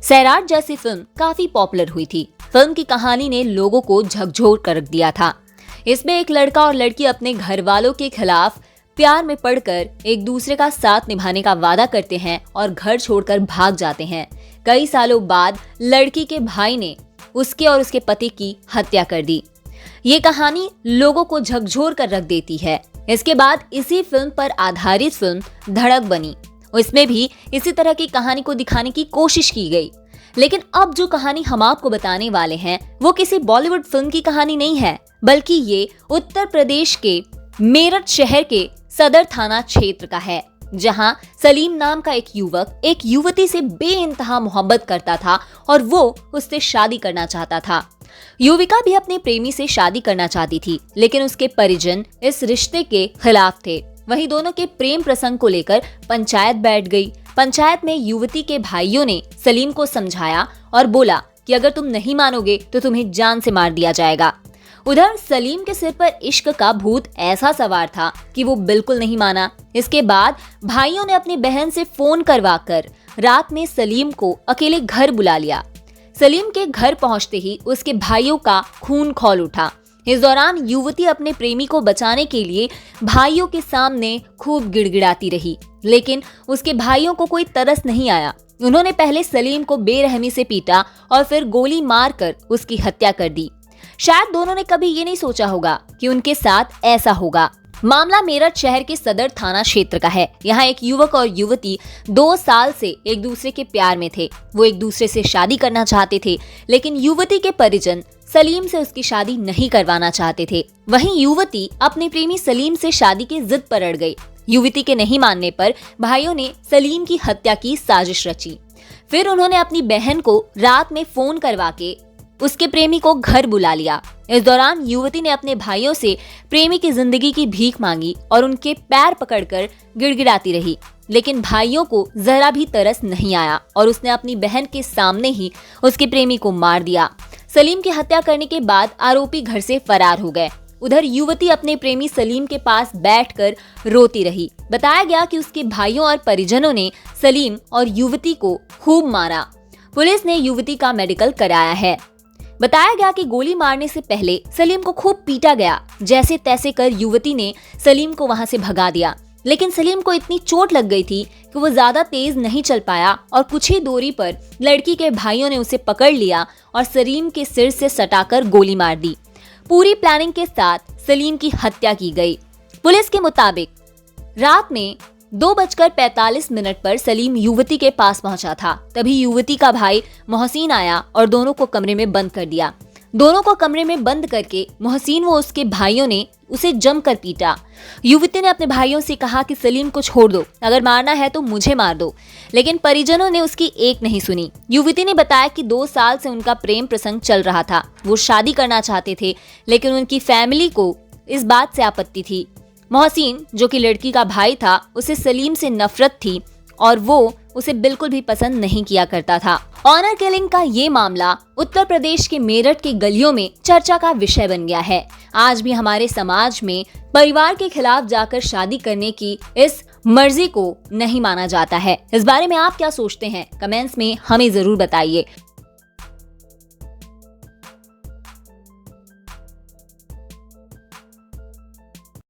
सैराट जैसी फिल्म काफी पॉपुलर हुई थी। फिल्म की कहानी ने लोगों को झकझोर कर रख दिया था। इसमें एक लड़का और लड़की अपने घर वालों के खिलाफ प्यार में पड़कर एक दूसरे का साथ निभाने का वादा करते हैं और घर छोड़कर भाग जाते हैं। कई सालों बाद लड़की के भाई ने उसके और उसके पति की हत्या कर दी। ये कहानी लोगों को झकझोर कर रख देती है। इसके बाद इसी फिल्म पर आधारित फिल्म धड़क बनी। इसमें भी इसी तरह की कहानी को दिखाने की कोशिश की गई। लेकिन अब जो कहानी हम आपको बताने वाले हैं वो किसी बॉलीवुड फिल्म की कहानी नहीं है, बल्कि ये उत्तर प्रदेश के मेरठ शहर के सदर थाना क्षेत्र का है, जहां सलीम नाम का एक युवक एक युवती से बेइंतहा मोहब्बत करता था और वो उससे शादी करना चाहता था। युविका भी अपने प्रेमी से शादी करना चाहती थी, लेकिन उसके परिजन इस रिश्ते के खिलाफ थे। वहीं दोनों के प्रेम प्रसंग को लेकर पंचायत बैठ गई। पंचायत में युवती के भाइयों ने सलीम को समझाया और बोला कि अगर तुम नहीं मानोगे तो तुम्हें जान से मार दिया जाएगा। उधर सलीम के सिर पर इश्क का भूत ऐसा सवार था कि वो बिल्कुल नहीं माना। इसके बाद भाइयों ने अपनी बहन से फोन करवाकर रात में सलीम को अकेले घर बुला लिया। सलीम के घर पहुंचते ही उसके भाइयों का खून खौल उठा। इस दौरान युवती अपने प्रेमी को बचाने के लिए भाइयों के सामने खूब गिड़गिड़ाती रही, लेकिन उसके भाइयों को कोई तरस नहीं आया। उन्होंने पहले सलीम को बेरहमी से पीटा और फिर गोली मारकर उसकी हत्या कर दी। शायद दोनों ने कभी ये नहीं सोचा होगा कि उनके साथ ऐसा होगा। मामला मेरठ शहर के सदर थाना क्षेत्र का है। यहाँ एक युवक और युवती 2 साल से एक दूसरे के प्यार में थे। वो एक दूसरे से शादी करना चाहते थे, लेकिन युवती के परिजन सलीम से उसकी शादी नहीं करवाना चाहते थे। वहीं युवती अपने प्रेमी सलीम से शादी की जिद पर अड़ गई। युवती के नहीं मानने पर भाइयों ने सलीम की हत्या की साजिश रची। फिर उन्होंने अपनी बहन को रात में फोन करवा के उसके प्रेमी को घर बुला लिया। इस दौरान युवती ने अपने भाइयों से प्रेमी की जिंदगी की भीख मांगी और उनके पैर पकड़कर गिड़गिड़ाती रही, लेकिन भाइयों को जरा भी तरस नहीं आया और उसने अपनी बहन के सामने ही उसके प्रेमी को मार दिया। सलीम की हत्या करने के बाद आरोपी घर से फरार हो गए। उधर युवती अपने प्रेमी सलीम के पास बैठकर रोती रही। बताया गया कि उसके भाइयों और परिजनों ने सलीम और युवती को खूब मारा। पुलिस ने युवती का मेडिकल कराया है। बताया गया कि गोली मारने से पहले सलीम को खूब पीटा गया। जैसे तैसे कर युवती ने सलीम को वहां से भगा दिया, लेकिन सलीम को इतनी चोट लग गई थी कि वो ज्यादा तेज नहीं चल पाया और कुछ ही दूरी पर लड़की के भाइयों ने उसे पकड़ लिया और सलीम के सिर से सटाकर गोली मार दी। पूरी प्लानिंग के साथ सलीम की हत्या की गई। पुलिस के मुताबिक रात में 2:45 पर सलीम युवती के पास पहुंचा था। तभी युवती का भाई मोहसिन आया और दोनों को कमरे में बंद कर दिया। दोनों को कमरे में बंद करके मोहसिन व उसके भाइयों ने उसे जमकर पीटा। युवती ने अपने भाइयों से कहा कि सलीम को छोड़ दो, अगर मारना है तो मुझे मार दो, लेकिन परिजनों ने उसकी एक नहीं सुनी। युवती ने बताया कि 2 साल से उनका प्रेम प्रसंग चल रहा था। वो शादी करना चाहते थे, लेकिन उनकी फैमिली को इस बात से आपत्ति थी। मोहसिन, जो कि लड़की का भाई था, उसे सलीम से नफरत थी और वो उसे बिल्कुल भी पसंद नहीं किया करता था। ऑनर किलिंग का ये मामला उत्तर प्रदेश के मेरठ के गलियों में चर्चा का विषय बन गया है। आज भी हमारे समाज में परिवार के खिलाफ जाकर शादी करने की इस मर्जी को नहीं माना जाता है। इस बारे में आप क्या सोचते हैं? कमेंट्स में हमें जरूर बताइए।